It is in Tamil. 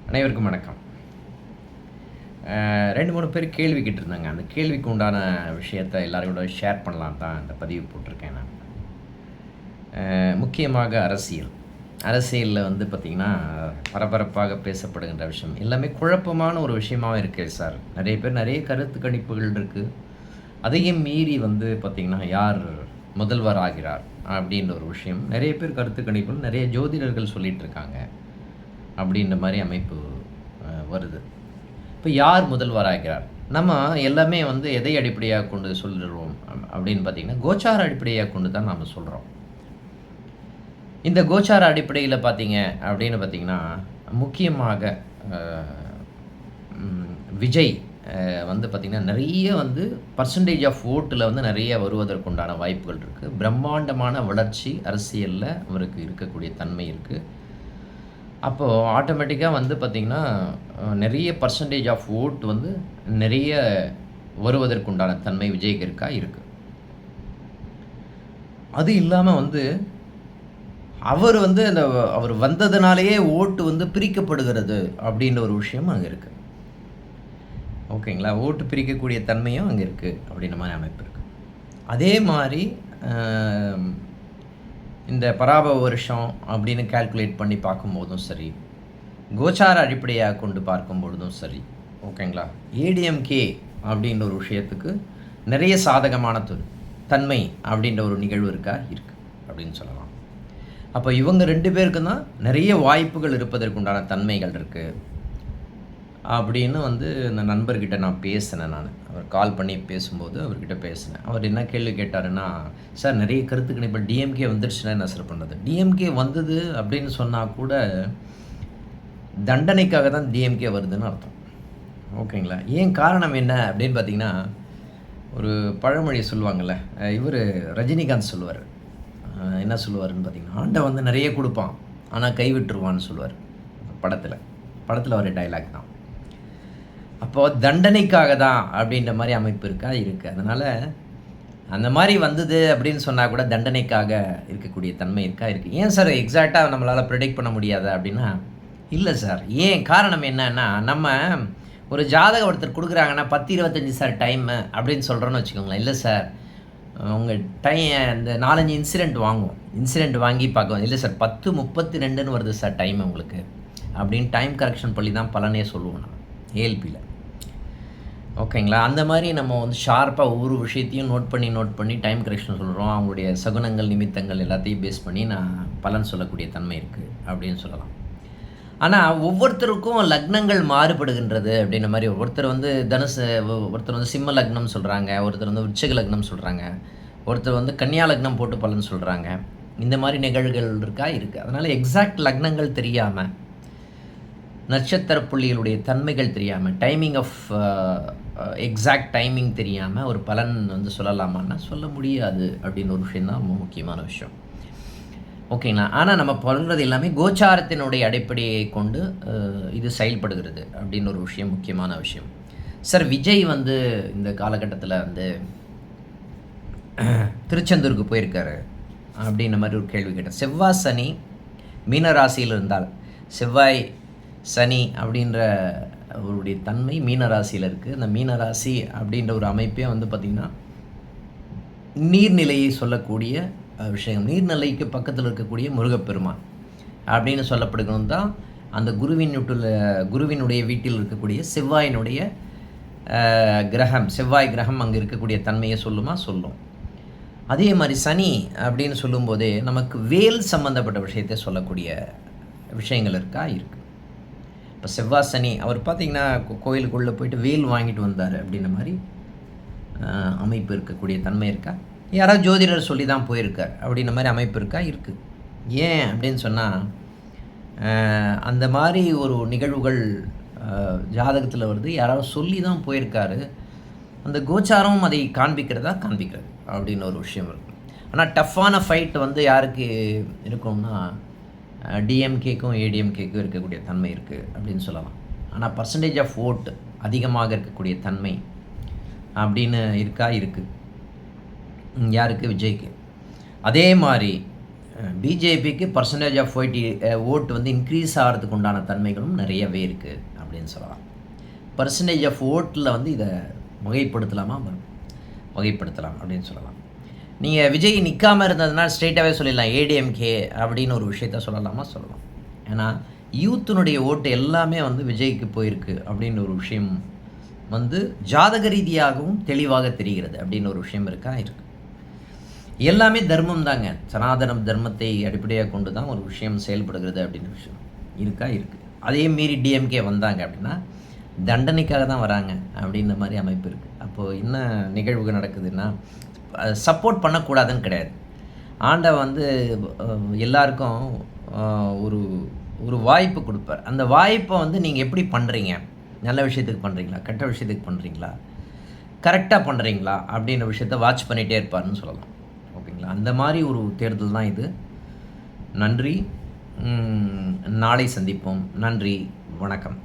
அனைவருக்கும் வணக்கம். 2, 3 பேர் கேள்வி கேட்டிருந்தாங்க. அந்த கேள்விக்கு உண்டான விஷயத்த எல்லாரோட ஷேர் பண்ணலாம் தான் இந்த பதிவு போட்டிருக்கேன் நான். முக்கியமாக அரசியல். அரசியலில் வந்து பார்த்திங்கன்னா, பரபரப்பாக பேசப்படுகின்ற விஷயம் எல்லாமே குழப்பமான ஒரு விஷயமாவே இருக்கு சார். நிறைய பேர் நிறைய கருத்து கணிப்புகள் இருக்குது. அதையும் மீறி வந்து பார்த்திங்கன்னா, யார் முதல்வர் ஆகிறார் அப்படின்ற ஒரு விஷயம் நிறைய பேர் கருத்து கணிப்புகள் நிறைய ஜோதிடர்கள் சொல்லிகிட்டு இருக்காங்க. அப்படின்ற மாதிரி அமைப்பு வருது. இப்போ யார் முதல்வராகிறார்? நம்ம எல்லாமே வந்து எதை அடிப்படையாக கொண்டு சொல்லிடுவோம் அப்படின்னு பார்த்திங்கன்னா, கோச்சார அடிப்படையாக கொண்டு தான் நாம் சொல்கிறோம். இந்த கோச்சார அடிப்படையில் பார்த்தீங்க அப்படின்னு பார்த்திங்கன்னா, முக்கியமாக விஜய் வந்து பார்த்திங்கன்னா, நிறைய வந்து பர்சன்டேஜ் ஆஃப் ஓட்டில் வந்து நிறைய வருவதற்குண்டான வாய்ப்புகள் இருக்குது. பிரம்மாண்டமான வளர்ச்சி அரசியலில் அவருக்கு இருக்கக்கூடிய தன்மை இருக்குது. அப்போது ஆட்டோமேட்டிக்காக வந்து பார்த்திங்கன்னா, நிறைய பர்சன்டேஜ் ஆஃப் ஓட் வந்து நிறைய வருவதற்குண்டான தன்மை விஜய்க்கு இருக்குது. அது இல்லாமல் வந்து அவர் வந்து அவர் வந்ததுனாலேயே ஓட்டு வந்து பிரிக்கப்படுகிறது அப்படின்ற ஒரு விஷயம் அங்கே இருக்குது. ஓகேங்களா? ஓட்டு பிரிக்கக்கூடிய தன்மையும் அங்கே இருக்குது அப்படின்ற மாதிரி அமைப்பு இருக்குது. அதே மாதிரி இந்த பராபவ வருஷம் அப்படின்னு கால்குலேட் பண்ணி பார்க்கும்போதும் சரி, கோச்சார அடிப்படையாக கொண்டு பார்க்கும்பொழுதும் சரி, ஓகேங்களா? ஏடிஎம்கே அப்படின்ற ஒரு விஷயத்துக்கு நிறைய சாதகமான தன்மை அப்படின்ற ஒரு நிகழ்வு இருக்குது அப்படின்னு சொல்லலாம். அப்போ இவங்க 2 பேருக்கு தான் நிறைய வாய்ப்புகள் இருப்பதற்குண்டான தன்மைகள் இருக்குது அப்படின்னு வந்து இந்த நண்பர்கிட்ட நான் பேசினேன். அவர் கால் பண்ணி பேசும்போது அவர்கிட்ட பேசினேன். அவர் என்ன கேள்வி கேட்டாருன்னா, சார் நிறைய கருத்துக்கு இப்போ டிஎம்கே வந்துருச்சுன்னா என்ன சார் பண்ணுறது? டிஎம்கே வந்தது அப்படின்னு சொன்னால் கூட தண்டனைக்காக தான் டிஎம்கே வருதுன்னு அர்த்தம். ஓகேங்களா? ஏன் காரணம் என்ன அப்படின்னு பார்த்தீங்கன்னா, ஒரு பழமொழி சொல்லுவாங்கள்ல, இவர் ரஜினிகாந்த் சொல்லுவார். என்ன சொல்லுவாருன்னு பார்த்தீங்கன்னா, ஆண்டை வந்து நிறைய கொடுப்பான் ஆனால் கைவிட்டுருவான்னு சொல்லுவார். படத்தில் ஒரு டைலாக் தான். அப்போது தண்டனைக்காக தான் அப்படின்ற மாதிரி அமைப்பு இருக்குது. அதனால் அந்த மாதிரி வந்தது அப்படின்னு சொன்னால் கூட தண்டனைக்காக இருக்கக்கூடிய தன்மை இருக்குது. ஏன் சார் எக்ஸாக்டாக நம்மளால் ப்ரெடிக்ட் பண்ண முடியாது அப்படின்னா, இல்லை சார். ஏன் காரணம் என்னன்னா, நம்ம ஒரு ஜாதகம் ஒருத்தர் கொடுக்குறாங்கன்னா 10-25 சார் டைமு அப்படின்னு சொல்கிறோன்னு வச்சுக்கோங்களேன். இல்லை சார், உங்கள் இந்த 4-5 இன்சிடெண்ட் வாங்கி பார்க்க, இல்லை சார் 10:32ன்னு வருது சார் டைம் உங்களுக்கு அப்படின்னு டைம் கரெக்ஷன் பண்ணி தான் பலனே சொல்லுவோம் நான் ஏஎல்பியில். ஓகேங்களா? அந்த மாதிரி நம்ம வந்து ஷார்ப்பாக ஒவ்வொரு விஷயத்தையும் நோட் பண்ணி டைம் கரெக்ஷன் சொல்கிறோம். அவங்களுடைய சகுனங்கள் நிமித்தங்கள் எல்லாத்தையும் பேஸ் பண்ணி நான் பலன் சொல்லக்கூடிய தன்மை இருக்குது அப்படின்னு சொல்லலாம். ஆனால் ஒவ்வொருத்தருக்கும் லக்னங்கள் மாறுபடுகின்றது அப்படின்ற மாதிரி, ஒருத்தர் வந்து தனுசு, ஒருத்தர் வந்து சிம்ம லக்னம் சொல்கிறாங்க, ஒருத்தர் வந்து விருச்சிக லக்னம் சொல்கிறாங்க, ஒருத்தர் வந்து கன்னியா லக்னம் போட்டு பலன் சொல்கிறாங்க. இந்த மாதிரி நிகழ்வுகள் இருக்குது. அதனால் எக்ஸாக்ட் லக்னங்கள் தெரியாமல், நட்சத்திர புள்ளிகளுடைய தன்மைகள் தெரியாமல், டைமிங் ஆஃப் எக்ஸாக்ட் டைமிங் தெரியாமல் ஒரு பலன் வந்து சொல்லலாமான்னா சொல்ல முடியாது அப்படின்னு ஒரு விஷயம் தான் ரொம்ப முக்கியமான விஷயம். ஓகேங்களா? ஆனால் நம்ம சொல்கிறது எல்லாமே கோச்சாரத்தினுடைய அடிப்படையை கொண்டு இது செயல்படுகிறது அப்படின்னு ஒரு விஷயம், முக்கியமான விஷயம். சார், விஜய் வந்து இந்த காலகட்டத்தில் வந்து திருச்செந்தூருக்கு போயிருக்காரு அப்படின்ற மாதிரி ஒரு கேள்வி கேட்டேன். செவ்வாய் சனி மீனராசியில் இருந்தால், செவ்வாய் சனி அப்படின்ற அவருடைய தன்மை மீனராசியில் இருக்குது. அந்த மீனராசி அப்படின்ற ஒரு அமைப்பே வந்து பார்த்திங்கன்னா நீர்நிலையை சொல்லக்கூடிய விஷயம். நீர்நிலைக்கு பக்கத்தில் இருக்கக்கூடிய முருகப்பெருமான் அப்படின்னு சொல்லப்படுகிறது தான் அந்த குருவினுடைய வீட்டில் இருக்கக்கூடிய செவ்வாயினுடைய செவ்வாய் கிரகம் அங்கே இருக்கக்கூடிய தன்மையை சொல்லும். அதே மாதிரி சனி அப்படின்னு சொல்லும்போதே நமக்கு வேல் சம்மந்தப்பட்ட விஷயத்தை சொல்லக்கூடிய விஷயங்கள் இருக்குது. இப்போ செவ்வாய் சனி அவர் பார்த்திங்கன்னா கோயிலுக்குள்ளே போயிட்டு வேல் வாங்கிட்டு வந்தார் அப்படின்ற மாதிரி அமைப்பு இருக்கக்கூடிய தன்மை இருக்கா? யாராவது ஜோதிடர் சொல்லி தான் போயிருக்கார் அப்படின்ற மாதிரி அமைப்பு இருக்குது. ஏன் அப்படின்னு சொன்னால், அந்த மாதிரி ஒரு நிகழ்வுகள் ஜாதகத்தில் வருது. யாராவது சொல்லி தான் போயிருக்காரு. அந்த கோச்சாரமும் அதை காண்பிக்கிறது அப்படின்னு ஒரு விஷயம் இருக்குது. ஆனால் டஃப்பான ஃபைட் வந்து யாருக்கு இருக்கும்னா, டிஎம்கேக்கும் ஏடிஎம்கேக்கும் இருக்கக்கூடிய தன்மை இருக்குது அப்படின்னு சொல்லலாம். ஆனால் பர்சன்டேஜ் ஆஃப் ஓட் அதிகமாக இருக்கக்கூடிய தன்மை அப்படின்னு இருக்குது. யாருக்கு? விஜய்க்கு. அதே மாதிரி பிஜேபிக்கு பர்சன்டேஜ் ஆஃப் ஓட்டு வந்து இன்க்ரீஸ் ஆகிறதுக்கு உண்டான தன்மைகளும் நிறையவே இருக்குது அப்படின்னு சொல்லலாம். பர்சன்டேஜ் ஆஃப் ஓட்டில் வந்து இதை வகைப்படுத்தலாம் அப்படின்னு சொல்லலாம். நீங்கள் விஜய் நிற்காமல் இருந்ததுனால் ஸ்ட்ரெயிட்டாகவே சொல்லிடலாம் ஏடிஎம்கே அப்படின்னு ஒரு விஷயத்த சொல்லலாம். ஏன்னா யூத்தினுடைய ஓட்டு எல்லாமே வந்து விஜய்க்கு போயிருக்கு அப்படின்னு ஒரு விஷயம் வந்து ஜாதக ரீதியாகவும் தெளிவாக தெரிகிறது அப்படின்னு ஒரு விஷயம் இருக்குது. எல்லாமே தர்மம் தாங்க. சனாதனம் தர்மத்தை அடிப்படையாக கொண்டு தான் ஒரு விஷயம் செயல்படுகிறது அப்படின்னு விஷயம் இருக்குது. அதே மீறி டிஎம்கே வந்தாங்க அப்படின்னா தண்டனைக்காக தான் வராங்க அப்படின்ற மாதிரி அமைப்பு இருக்குது. அப்போது என்ன நிகழ்வுகள் நடக்குதுன்னா சப்போர்ட் பண்ணக்கூடாதுன்னு கிடையாது. ஆண்டவன் வந்து எல்லாருக்கும் ஒரு ஒரு வாய்ப்பு கொடுப்பார். அந்த வாய்ப்பை வந்து நீங்கள் எப்படி பண்ணுறீங்க, நல்ல விஷயத்துக்கு பண்ணுறீங்களா, கெட்ட விஷயத்துக்கு பண்ணுறீங்களா, கரெக்டாக பண்ணுறீங்களா அப்படின்ற விஷயத்த வாட்ச் பண்ணிகிட்டே இருப்பார்னு சொல்லலாம். ஓகேங்களா? அந்த மாதிரி ஒரு தேர்தல் தான் இது. நன்றி. நாளை சந்திப்போம். நன்றி, வணக்கம்.